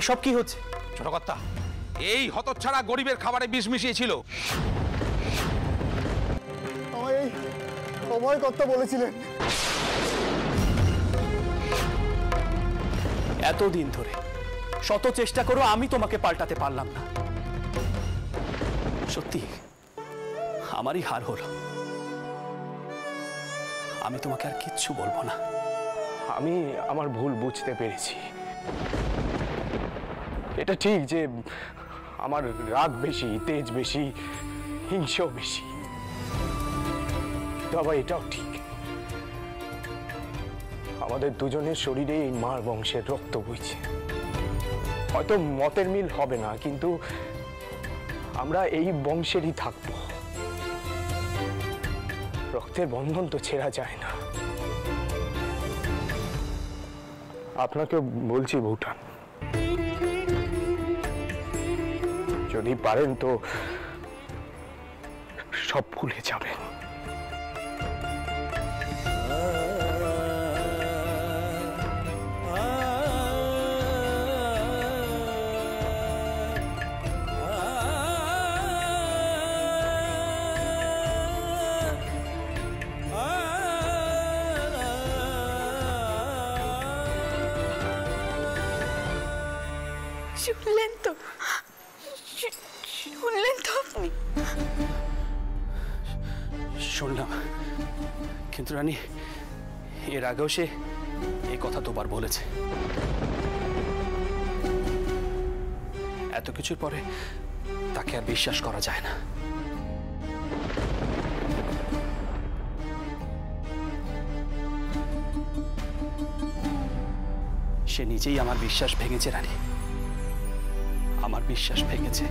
এসব কি হচ্ছে? ছোট কর্তা, এই হতচ্ছাড়া গরিবের খাবারে বিষ মিশিয়েছিল। আমায় এই অভয় কর্তা বলেছিলেন। এতদিন ধরে শত চেষ্টা করো, আমি তোমাকে পাল্টাতে পারলাম না। সত্যি আমারই হার হলো। আমি তোমাকে আর কিচ্ছু বলবো না। আমি আমার ভুল বুঝতে পেরেছি। এটা ঠিক যে আমার রাগ বেশি, তেজ বেশি, হিংসাও বেশি। তবে এটাও ঠিক, আমাদের দুজনের শরীরে এই মার বংশের রক্ত বইছে। হয়তো মতের মিল হবে না, কিন্তু আমরা এই বংশেরই থাকব। রক্তের বন্ধন তো ছেঁড়া যায় না। আপনাকে বলছি ভুটান, যদি পারেন তো সব ভুলে যাবেন। শুনলেন তো, শুনলেন তো আপনি? শুনলাম, কিন্তু রানী এর আগেও সে এই কথা দুবার বলেছে। এত কিছুর পরে তাকে আর বিশ্বাস করা যায় না। সে নিজেই আমার বিশ্বাস ভেঙেছে রানী, আমার বিশ্বাস ভেঙেছে।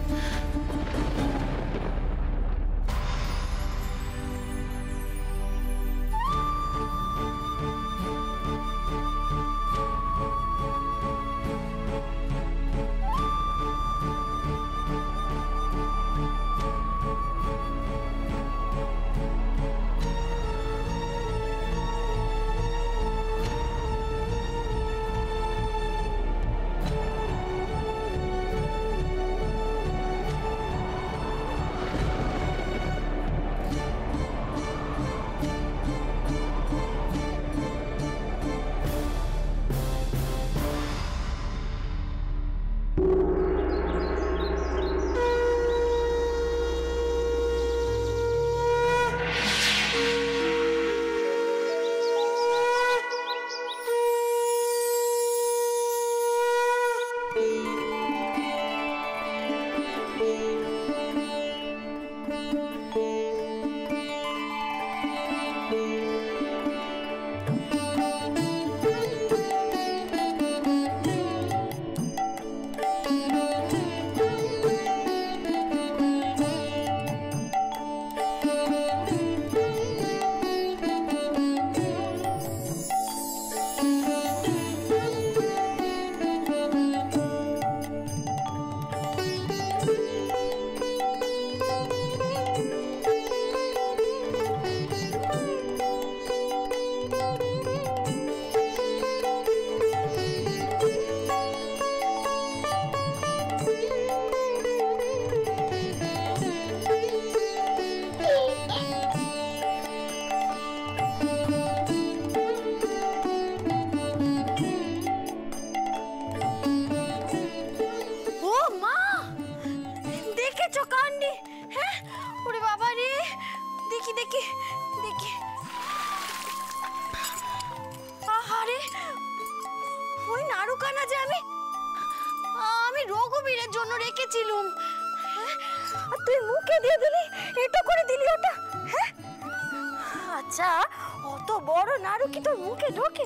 তুই মুখে দিয়ে দিলি, এটা করে দিলি ওটা। হ্যাঁ আচ্ছা, অত বড় নাড়ু কি তোর মুখে ঢোকে?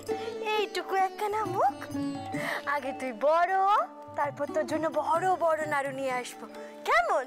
এইটুকু একখানা মুখ। আগে তুই বড়, তারপর তোর জন্য বড় বড় নাড়ু নিয়ে আসবো, কেমন?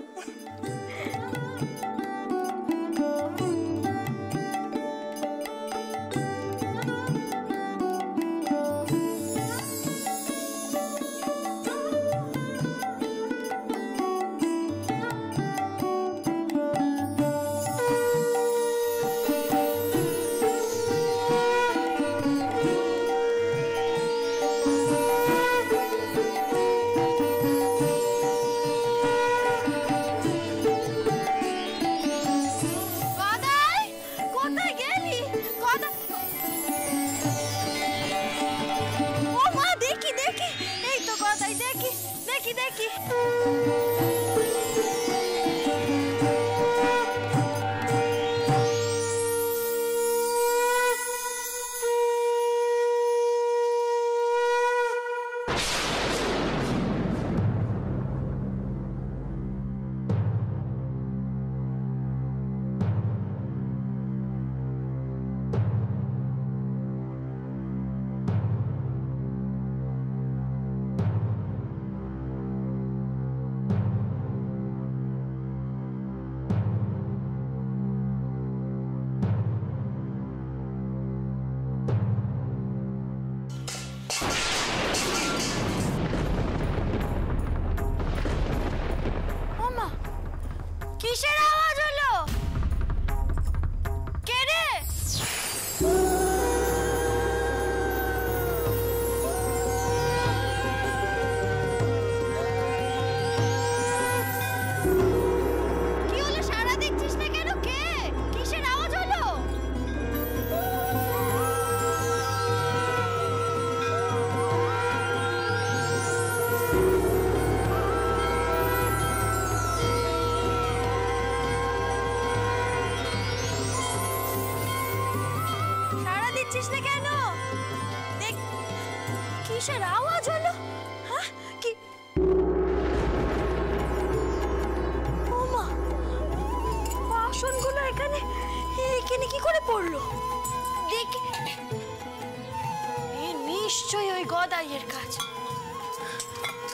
কিসের আওয়াজ হলো? কে রে? কি হলো? সারা দেখছিস না কেন? কে? কিসের আওয়াজ হলো? সারা দিচ্ছিস না কেন? দেখ কিসের আওয়াজ হলো? হ্যাঁ কি? ও মা, বাসনগুলো এখানে এখানে কি করে পড়লো? দেখ, এ নিশ্চয়ই ওই গদাইয়ের কাজ।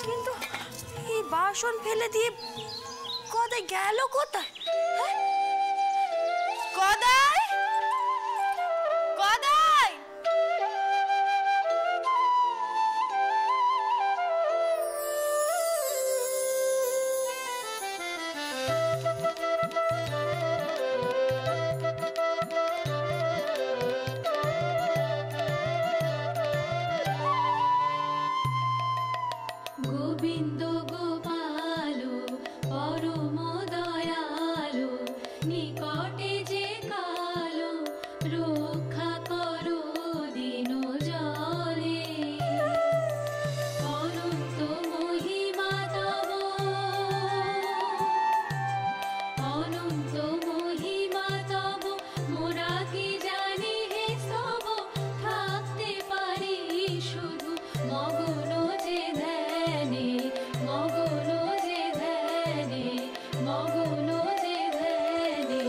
কিন্তু এই বাসন ফেলে দিয়ে গদাই গেল কোথায়? হ্যাঁ? গদাই, গদাই! গোবিন্দ গোপাল পরম দয়ালু নিকটে যে কালো রক্ষা করো দিন জলে অনন্ত মহিমা তব অনন্ত মহিমা তব মোরা কি জানি হে সব থাকতে পারি শুধু মগন যে ধ্যানে মগন যে ধ্যানে মগন যে ধ্যানে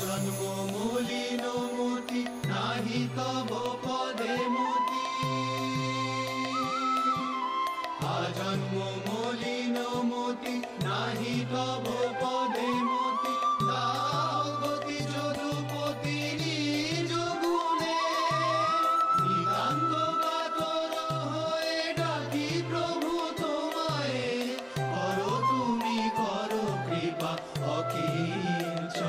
জন্ম মলিন মতি নাহি তব পদে মতি আজন্ম মলিন মতি নাহি তব পদে মতি দাও গতি যদুপতি নিজ গুণে নিতান্ত কাতর হয়ে ডাকি প্রভু তোমায় করো তুমি করো কৃপা অকিঞ্চনে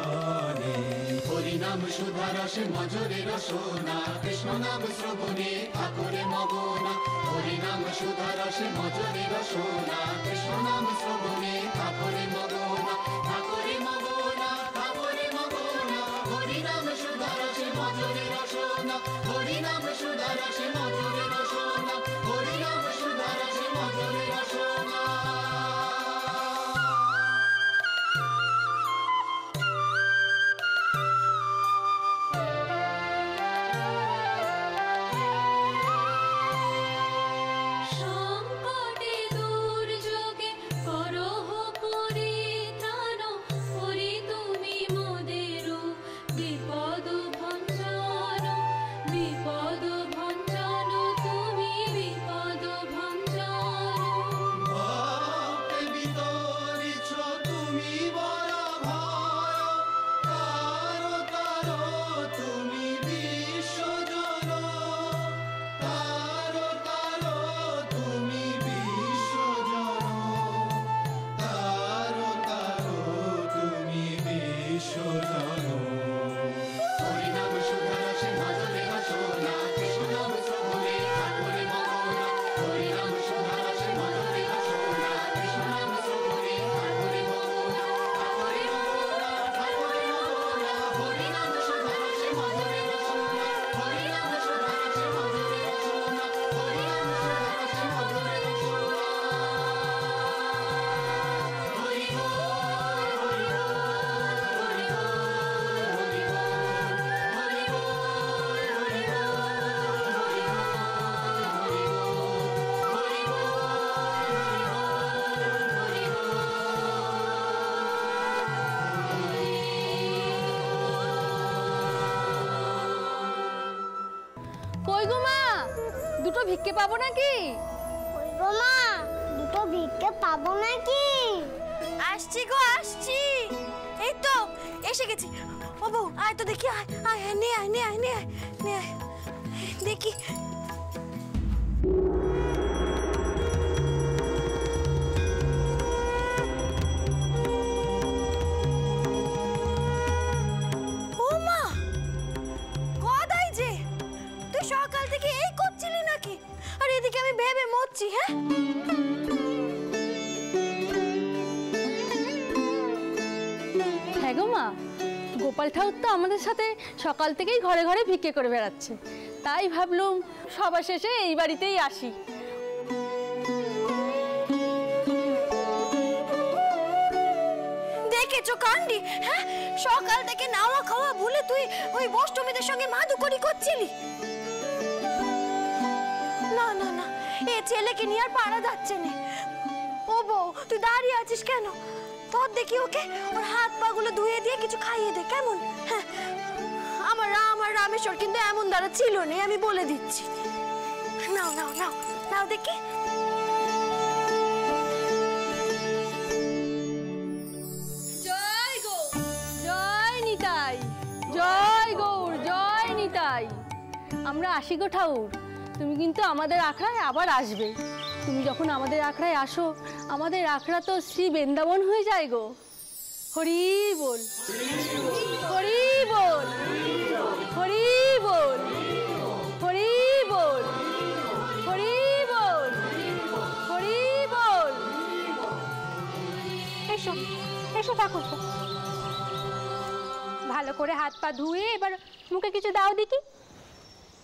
হরিনাম সুধা রসে মজরে রসনা কৃষ্ণ নাম শ্রবণে ঠাকুরে মগনা হরিনাম সুধা রসে মজরে রসনা কৃষ্ণ নাম শ্রবণে ঠাকুরে মগনা ঠাকুরে মগনা ঠাকুরে মগনা হরিনাম সুধা রসে মজরে রসনা হরিনাম সুধা রসে মজরে রসনা হরিনাম সুধা রসে মজরে রসনা সংকটে দুর্যোগে করহ পরিত্রাণ হরি তুমি মোদেরু বিপদ ভঞ্জন বিপদ ভঞ্জন তুমি বিপদ ভঞ্জন ভক্তে বিতরিছ তুমি বড় ভয় তারো তারো তুমি বিশ্বজন তারো তারো তুমি বিশ্বজন তারো তারো তুমি বিশ্বজন হরিনাম সুধা রসে মজরে রসনা কৃষ্ণ নাম শ্রবণে ঠাকুরে মগনা হরিনাম সুধা রসে মজরে রসনা কৃষ্ণ নাম শ্রবণে ঠাকুরে মগনা ঠাকুরে মগনা ঠাকুরে মগনা হরিনাম সুধা রসে মজরে রসনা হরিনাম সুধা রসে মজরে রসনা হরিনাম সুধা রসে মজরে রসনা হরি হরি হরি হরি কই গো মা, দুটো ভিক্ষে পাবো নাকি? ওই গো মা, দুটো ভিক্ষে পাবো নাকি? আসছি গো আসছি, এই তো এসে গেছি। ও বউ আয় তো দেখি, আয় আয় নে আয় নে আয় নে আয় নে আয় দেখি। ও মা, গদাই যে, তুই সকাল থেকে এই করছিলি নাকি? আর এদিকে আমি ভেবে মরছি। হ্যাঁ হ্যাঁ গো মা, গোপাল ঠাকুর তো আমাদের সাথে সকাল থেকেই ঘরে ঘরে ভিক্ষে করে বেড়াচ্ছে, তাই ভাবলুম সবার শেষে এই বাড়িতেই আসি। দেখেছো কান্ডি? হ্যাঁ, সকাল থেকে নাওয়া খাওয়া ভুলে তুই ওই বষ্টমীদের সঙ্গে মাদুকরি করছিলি। না না না, এ ছেলেকে নিয়ে আর পারা যাচ্ছে না। ও বউ, তুই দাঁড়িয়ে আছিস কেন? তোর দেখি ওকে ওর হাত পা গুলো ধুয়ে দিয়ে কিছু খাইয়ে দে, কেমন? হ্যাঁ, আমার রাম আর রামেশ্বর কিন্তু এমন দ্বারা ছিল না, আমি বলে দিচ্ছি। নাও নাও নাও নাও দেখি। জয় গো, জয় নিতাই, জয় গৌর, জয় নিতাই। আমরা আসি গো ঠাকুর, তুমি কিন্তু আমাদের আখড়ায় আবার আসবে। তুমি যখন আমাদের আখড়ায় আসো, আমাদের আখড়া তো শ্রী বৃন্দাবন হয়ে যায় গো। হরি বল, হরি বল, হরি বল, হরি বল, হরি বল, হরি বল। এসো এসো ঠাকুর, ভালো করে হাত পা ধুয়ে এবার মুখে কিছু দাও দেখি।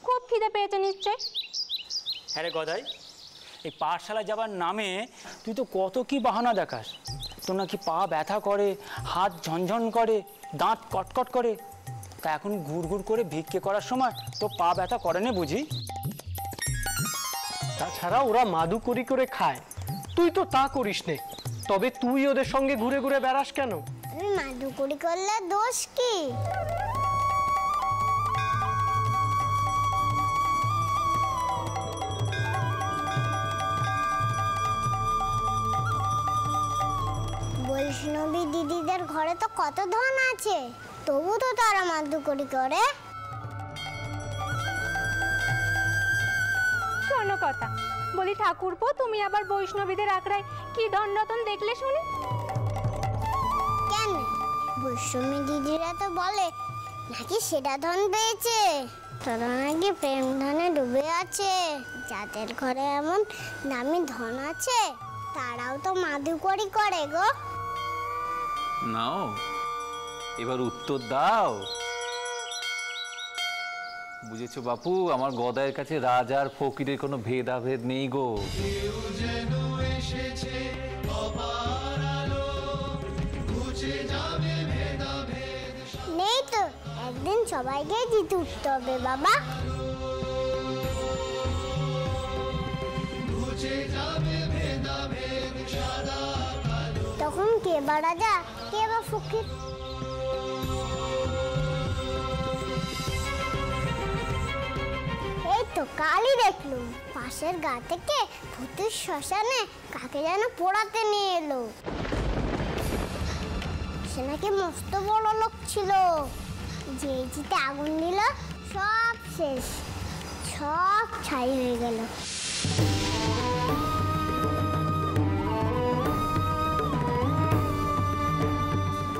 খুব খিদে পেয়েছে নিশ্চয়। হ্যাঁ রে গদাই, এই পাঠশালায় যাবার নামে তুই তো কত কি বাহানা দেখাস। তোর নাকি পা ব্যথা করে, হাত ঝনঝন করে, দাঁত কটকট করে, তা এখন ঘুরঘুর করে ভিক্ষে করার সময় তো পা ব্যথা করে না বুঝি? তাছাড়া ওরা মাদুকরি করে খায়, তুই তো তা করিস নে, তবে তুই ওদের সঙ্গে ঘুরে ঘুরে বেড়াস কেন? আমি মাদুকরি করলে দোষ কি? বৈষ্ণবী দিদিদের ঘরে তো কত ধন আছে, তবু তো তারা মাদুকরি করে। শোনো কথা বলি ঠাকুরপো, তুমি আবার বৈষ্ণবীদের আখড়ায় কি ধন রতন দেখলে শুনি? কেন, বৈষ্ণবী দিদিরা তো বলে নাকি সেটা ধন পেয়েছে, তারা নাকি প্রেম ধনে ডুবে আছে। যাদের ঘরে এমন দামি ধন আছে তারাও তো মাদুকরি করে গো। নাও এবার উত্তর দাও। বুঝেছো বাপু, আমার গদাইয়ের কাছে রাজার ফকিরের কোনো ভেদাভেদ নেই গো। নেই তো, একদিন সবাইকে জিতে উঠতে হবে বাবা। তখন কে বা রাজা, কে বা ফকির? এই তো কালই দেখলুম পাশের গা থেকে ভূতের শ্মশানে কাকে যেন পোড়াতে নিয়ে এলো। সে নাকি মস্ত বড় লোক ছিল, যে জিতে আগুন দিল সব শেষ, সব ছাই হয়ে গেল।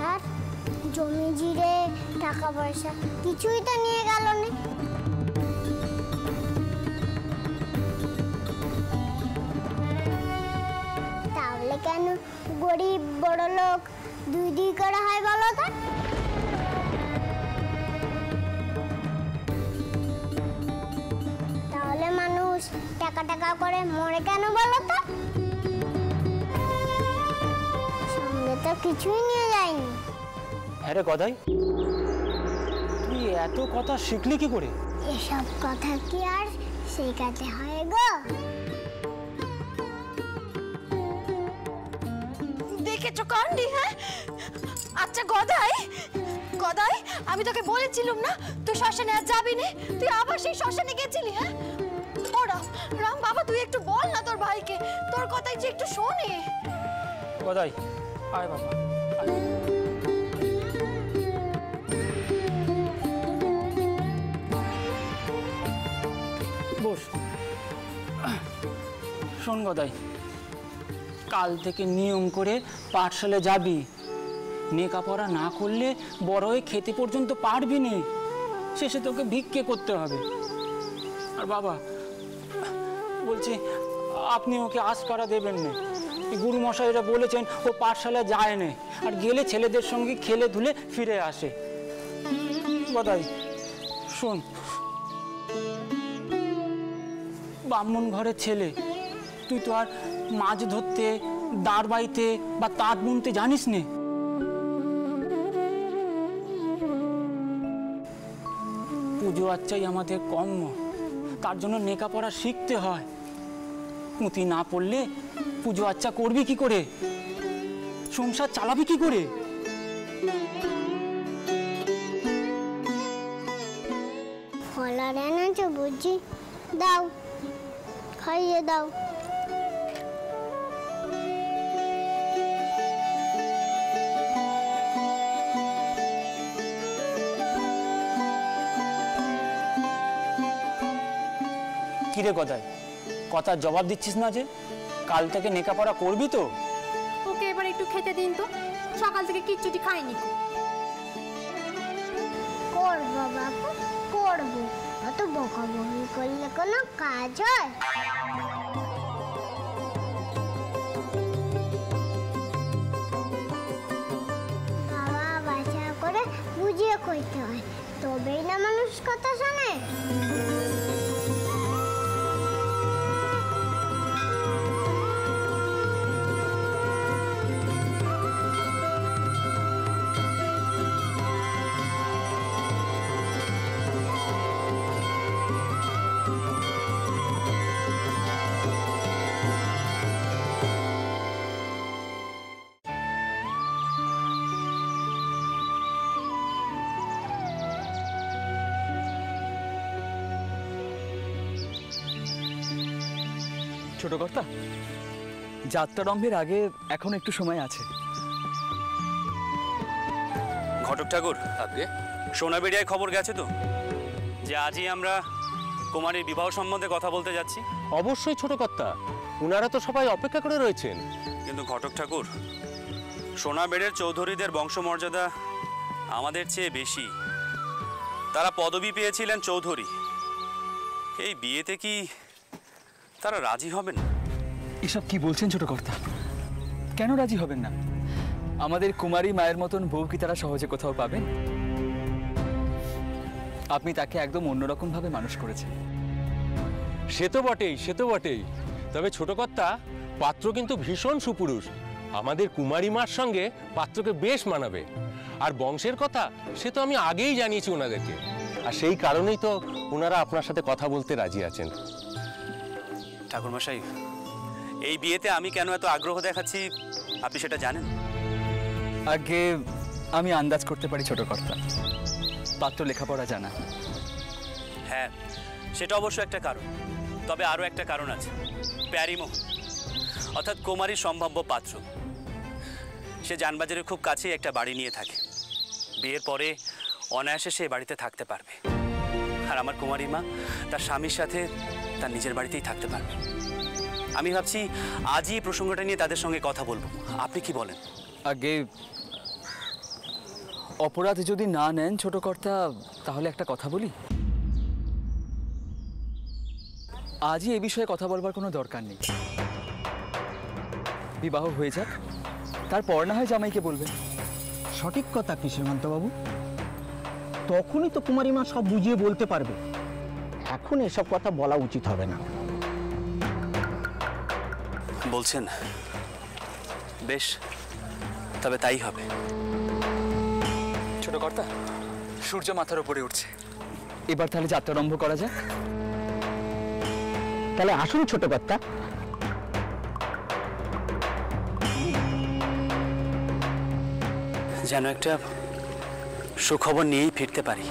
আর জমি জিরে টাকা পয়সা কিছুই তো নিয়ে গেল না। তাহলে কেন গরিব বড় লোক দুই দুই করে হয় বলো তো? তাহলে মানুষ টাকা টাকা করে মরে কেন বলো তো? সঙ্গে তো কিছুই নিয়ে যায়নি। হ্যাঁ রে গদাই, তুই এত কথা শিখলি কি করে? এসব কথা কি আর শেখাতে হয় গো? দেখেছো কান্ডি? হ্যাঁ, আচ্ছা গদাই, গদাই আমি তোকে বলেছিলাম না তুই শ্মশানে আর যাবি না, তুই আবার সেই শ্মশানে গেছিলি। হ্যাঁ ও রাম, রাম বাবা তুই একটু বল না তোর ভাইকে, তোর কথাই যে একটু শোনে। গদাই আয় বাবা, বস। শোন গদাই, কাল থেকে নিয়ম করে পাঠশালে যাবি। লেখাপড়া না করলে বড় হয়ে খেতে পর্যন্ত পারবি না, শেষে তোকে ভিক্ষে করতে হবে। আর বাবা বলছি আপনি ওকে আশকারা দেবেন না। গুরুমশাইরা বলেছেন ও পাঠশালায় যায় না, আর গেলে ছেলেদের সঙ্গে খেলে ধুলে ফিরে আসে। গদাই শোন, ব্রাহ্মণ ঘরের ছেলে, তুই তো আর মাছ ধরতে, দাঁড় বাইতে বা তাঁত বুনতে জানিস নে। পুজো আচ্চাই আমাদের কর্ম, তার জন্য লেখাপড়া শিখতে হয়। পুঁথি না পড়লে পুজো আচ্চা করবি কি করে, সংসার চালাবি কি করে? ফলা এনেছো বুঝি, দাও খাইয়ে দাও। কিরে গদাই, কথার জবাব দিচ্ছিস না যে? কাল থেকে লেখাপড়া করবি তো? ওকে এবার একটু খেতে দিন তো, সকাল থেকে কিচ্ছুটি খাইনি। করবো বাবু করবো, অত বকাবকি করলে কোনো কাজ হয়? বাবা বাছা করে বুঝিয়ে কইতে হয়, তবেই না মানুষ কথা শোনে। ছোট কর্তা, যাত্রারম্ভের আগে এখন একটু সময় আছে। ঘটক ঠাকুর, আপনি সোনাবেড়িয়ায় খবর গেছে তো যে আজই আমরা কুমারীর বিবাহ সম্বন্ধে কথা বলতে যাচ্ছি? অবশ্যই ছোট কর্তা, ওনারা তো সবাই অপেক্ষা করে রয়েছেন। কিন্তু ঘটক ঠাকুর, সোনাবেড়ের চৌধুরীদের বংশমর্যাদা আমাদের চেয়ে বেশি। তারা পদবি পেয়েছিলেন চৌধুরী। এই বিয়েতে কি তারা রাজি হবেন? এসব কি বলছেন ছোট কর্তা? কেন রাজি হবেন না? আমাদের কুমারী মায়ের মতন বউ কি তারা সহজে কোথাও পাবেন? আপনি তাকে একদম অন্যরকম ভাবে মানুষ করেছেন। সে তো বটেই, সে তো বটেই। তবে ছোট কর্তা, পাত্র কিন্তু ভীষণ সুপুরুষ। আমাদের কুমারী মার সঙ্গে পাত্রকে বেশ মানাবে। আর বংশের কথা সে তো আমি আগেই জানিয়েছি ওনাদেরকে, আর সেই কারণেই তো ওনারা আপনার সাথে কথা বলতে রাজি আছেন। ঠাকুরমশাই, এই বিয়েতে আমি কেন এত আগ্রহ দেখাচ্ছি আপনি সেটা জানেন? আগে আমি আন্দাজ করতে পারি ছোট কর্তা, পাত্র লেখাপড়া জানা। হ্যাঁ, সেটা অবশ্য একটা কারণ। তবে আরও একটা কারণ আছে, প্যারিমোহন অর্থাৎ কুমারীর সম্ভাব্য পাত্র। সে জানবাজারের খুব কাছেই একটা বাড়ি নিয়ে থাকে। বিয়ের পরে অনায়াসে সে বাড়িতে থাকতে পারবে, আর আমার কুমারী মা তার স্বামীর সাথে তার নিজের বাড়িতেই থাকতে পারবে। আমি ভাবছি আজই এই প্রসঙ্গটা নিয়ে তাদের সঙ্গে কথা বলবো। আপনি কি বলেন? আগে অপরাধ যদি না নেন ছোট কর্তা, তাহলে একটা কথা বলি। আজই এই বিষয়ে কথা বলবার কোনো দরকার নেই। বিবাহ হয়ে যাক, তারপর না হয় জামাইকে বলবেন। সঠিক কথা কি সীমান্তবাবু, তখনই তো কুমারী মা সব বুঝিয়ে বলতে পারবে। এখন এসব কথা বলা উচিত হবে না। বলছেন? বেশ, তবে তাই হবে। ছোট কর্তা, সূর্য মাথার উপরে উঠছে, এবার তাহলে যাত্রারম্ভ করা যাক। তাহলে আসুন ছোট কর্তা। যেন একটা সুখবর নিয়েই ফিরতে পারি।